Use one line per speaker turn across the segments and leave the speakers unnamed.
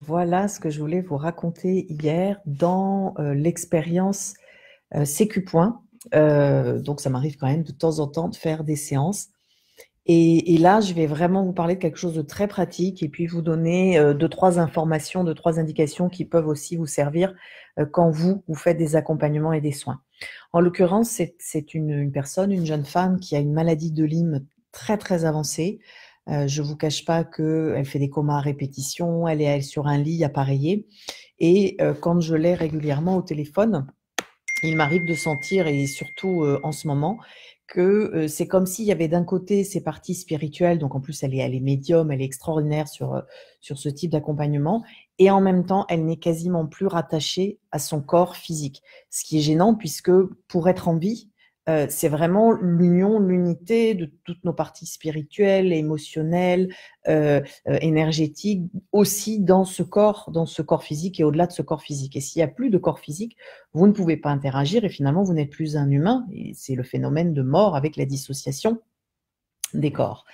Voilà ce que je voulais vous raconter hier dans l'expérience Sécu-Point. Donc, ça m'arrive quand même de temps en temps de faire des séances. Et là, je vais vraiment vous parler de quelque chose de très pratique et puis vous donner deux, trois informations, deux, trois indications qui peuvent aussi vous servir quand vous faites des accompagnements et des soins. En l'occurrence, c'est une personne, une jeune femme qui a une maladie de Lyme très, très avancée. Je vous cache pas qu'elle fait des comas à répétition, elle est sur un lit appareillé. Et quand je l'ai régulièrement au téléphone, il m'arrive de sentir, et surtout en ce moment, que c'est comme s'il y avait d'un côté ses parties spirituelles, donc en plus elle est médium, elle est extraordinaire sur ce type d'accompagnement, et en même temps elle n'est quasiment plus rattachée à son corps physique. Ce qui est gênant puisque pour être en vie, c'est vraiment l'union, l'unité de toutes nos parties spirituelles, émotionnelles, énergétiques, aussi dans ce corps physique et au-delà de ce corps physique. Et s'il n'y a plus de corps physique, vous ne pouvez pas interagir et finalement vous n'êtes plus un humain. Et c'est le phénomène de mort avec la dissociation des corps.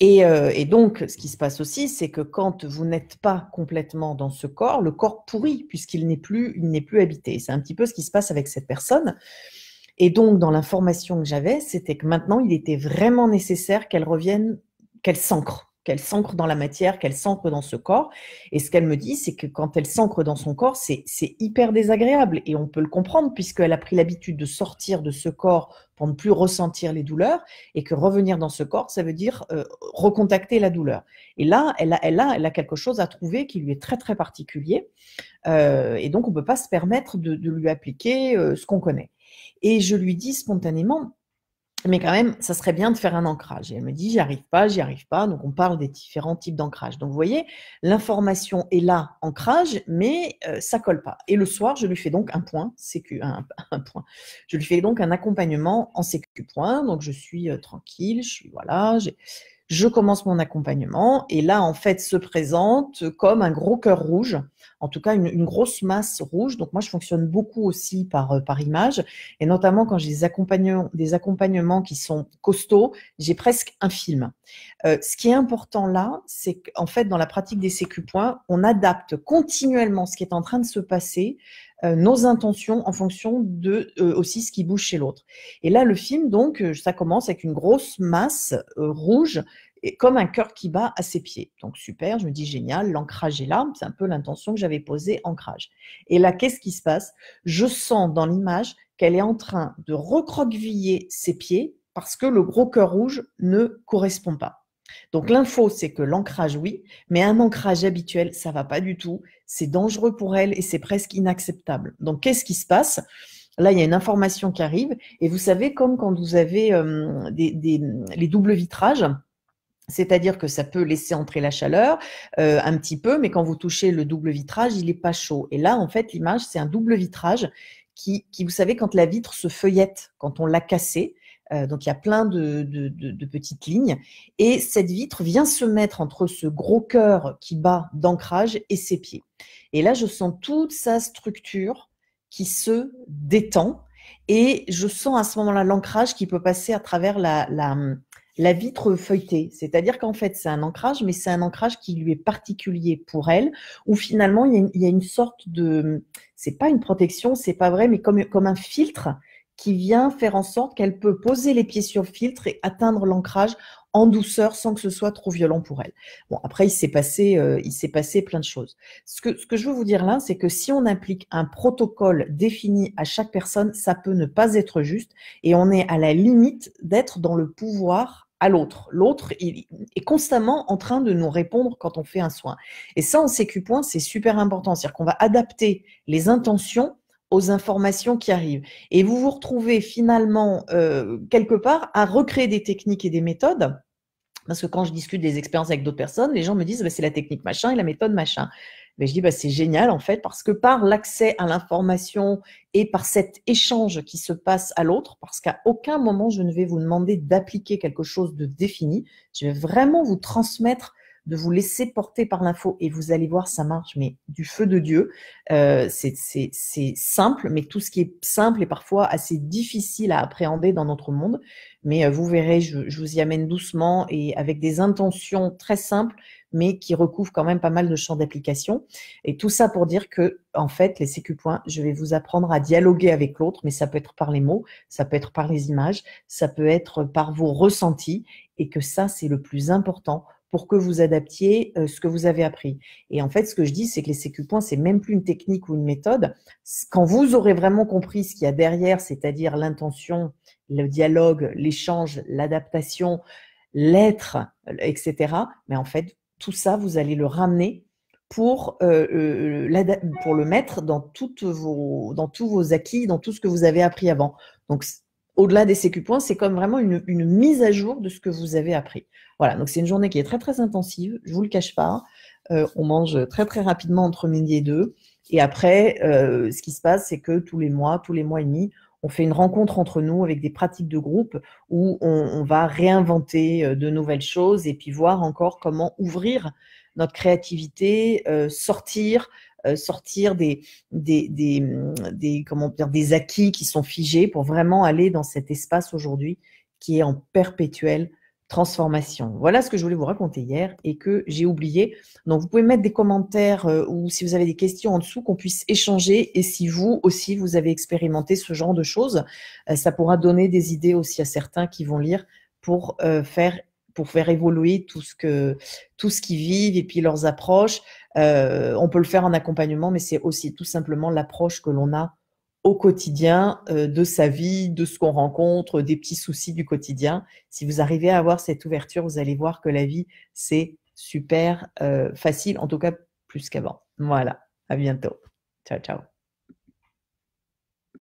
Et donc, ce qui se passe aussi, c'est que quand vous n'êtes pas complètement dans ce corps, le corps pourrit puisqu'il n'est plus habité. C'est un petit peu ce qui se passe avec cette personne. Et donc, dans l'information que j'avais, c'était que maintenant, il était vraiment nécessaire qu'elle revienne, qu'elle s'ancre dans la matière, qu'elle s'ancre dans ce corps. Et ce qu'elle me dit, c'est que quand elle s'ancre dans son corps, c'est hyper désagréable. Et on peut le comprendre puisqu'elle a pris l'habitude de sortir de ce corps pour ne plus ressentir les douleurs et que revenir dans ce corps, ça veut dire recontacter la douleur. Et là, elle a quelque chose à trouver qui lui est très, très particulier. Et donc, on ne peut pas se permettre de lui appliquer ce qu'on connaît. Et je lui dis spontanément, mais quand même, ça serait bien de faire un ancrage. Et elle me dit, j'y arrive pas, j'y arrive pas. Donc, on parle des différents types d'ancrage. Donc, vous voyez, l'information est là, ancrage, mais ça colle pas. Et le soir, je lui fais donc un point, un point. Je lui fais donc un accompagnement en sécu point. Donc, je suis tranquille, voilà, je commence mon accompagnement et là, en fait, se présente comme un gros cœur rouge, en tout cas une grosse masse rouge. Donc moi, je fonctionne beaucoup aussi par image et notamment quand j'ai des accompagnements qui sont costauds, j'ai presque un film. Ce qui est important là, c'est qu'en fait, dans la pratique des sécu-points, on adapte continuellement ce qui est en train de se passer, nos intentions en fonction de aussi ce qui bouge chez l'autre. Et là, le film, donc, ça commence avec une grosse masse rouge, et comme un cœur qui bat à ses pieds. Donc super, je me dis génial, l'ancrage est là, c'est un peu l'intention que j'avais posée, ancrage. Et là, qu'est-ce qui se passe? Je sens dans l'image qu'elle est en train de recroqueviller ses pieds parce que le gros cœur rouge ne correspond pas. Donc l'info, c'est que l'ancrage, oui, mais un ancrage habituel, ça va pas du tout. C'est dangereux pour elle et c'est presque inacceptable. Donc qu'est-ce qui se passe? Là, il y a une information qui arrive et vous savez, comme quand vous avez les doubles vitrages, c'est-à-dire que ça peut laisser entrer la chaleur un petit peu, mais quand vous touchez le double vitrage, il n'est pas chaud. Et là, en fait, l'image, c'est un double vitrage qui, vous savez, quand la vitre se feuillette, quand on l'a cassée, donc il y a plein de petites lignes, et cette vitre vient se mettre entre ce gros cœur qui bat d'ancrage et ses pieds. Et là, je sens toute sa structure qui se détend, et je sens à ce moment-là l'ancrage qui peut passer à travers la vitre feuilletée. C'est-à-dire qu'en fait, c'est un ancrage, mais c'est un ancrage qui lui est particulier pour elle, où finalement, il y a une sorte de, c'est pas une protection, c'est pas vrai, mais comme un filtre qui vient faire en sorte qu'elle peut poser les pieds sur le filtre et atteindre l'ancrage en douceur sans que ce soit trop violent pour elle. Bon, après, il s'est passé plein de choses. Ce que je veux vous dire là, c'est que si on applique un protocole défini à chaque personne, ça peut ne pas être juste et on est à la limite d'être dans le pouvoir à l'autre. L'autre il est constamment en train de nous répondre quand on fait un soin. Et ça, en sécu-point, c'est super important. C'est-à-dire qu'on va adapter les intentions aux informations qui arrivent. Et vous vous retrouvez finalement, quelque part, à recréer des techniques et des méthodes parce que quand je discute des expériences avec d'autres personnes, les gens me disent bah, c'est la technique machin et la méthode machin. Mais je dis bah, c'est génial en fait parce que par l'accès à l'information et par cet échange qui se passe à l'autre, parce qu'à aucun moment je ne vais vous demander d'appliquer quelque chose de défini, je vais vraiment vous transmettre de vous laisser porter par l'info et vous allez voir, ça marche, mais du feu de Dieu. C'est simple, mais tout ce qui est simple est parfois assez difficile à appréhender dans notre monde. Mais vous verrez, je vous y amène doucement et avec des intentions très simples, mais qui recouvrent quand même pas mal de champs d'application. Et tout ça pour dire que, en fait, les sécu points, je vais vous apprendre à dialoguer avec l'autre, mais ça peut être par les mots, ça peut être par les images, ça peut être par vos ressentis, et que ça, c'est le plus important pour que vous adaptiez ce que vous avez appris. Et en fait, ce que je dis, c'est que les sécu points, c'est même plus une technique ou une méthode. Quand vous aurez vraiment compris ce qu'il y a derrière, c'est-à-dire l'intention, le dialogue, l'échange, l'adaptation, l'être, etc., mais en fait, tout ça, vous allez le ramener pour le mettre dans dans tous vos acquis, dans tout ce que vous avez appris avant. Donc, au-delà des sécu points, c'est comme vraiment une mise à jour de ce que vous avez appris. Voilà, donc c'est une journée qui est très très intensive, je vous le cache pas. On mange très très rapidement entre midi et deux. Et après, ce qui se passe, c'est que tous les mois et demi, on fait une rencontre entre nous avec des pratiques de groupe où on va réinventer de nouvelles choses et puis voir encore comment ouvrir notre créativité, sortir comment dire, des acquis qui sont figés pour vraiment aller dans cet espace aujourd'hui qui est en perpétuelle transformation. Voilà ce que je voulais vous raconter hier et que j'ai oublié. Donc, vous pouvez mettre des commentaires ou si vous avez des questions en dessous, qu'on puisse échanger. Et si vous aussi, vous avez expérimenté ce genre de choses, ça pourra donner des idées aussi à certains qui vont lire pour faire évoluer tout ce qu'ils vivent et puis leurs approches. On peut le faire en accompagnement, mais c'est aussi tout simplement l'approche que l'on a au quotidien de sa vie, de ce qu'on rencontre, des petits soucis du quotidien. Si vous arrivez à avoir cette ouverture, vous allez voir que la vie, c'est super facile, en tout cas plus qu'avant. Voilà, à bientôt. Ciao, ciao.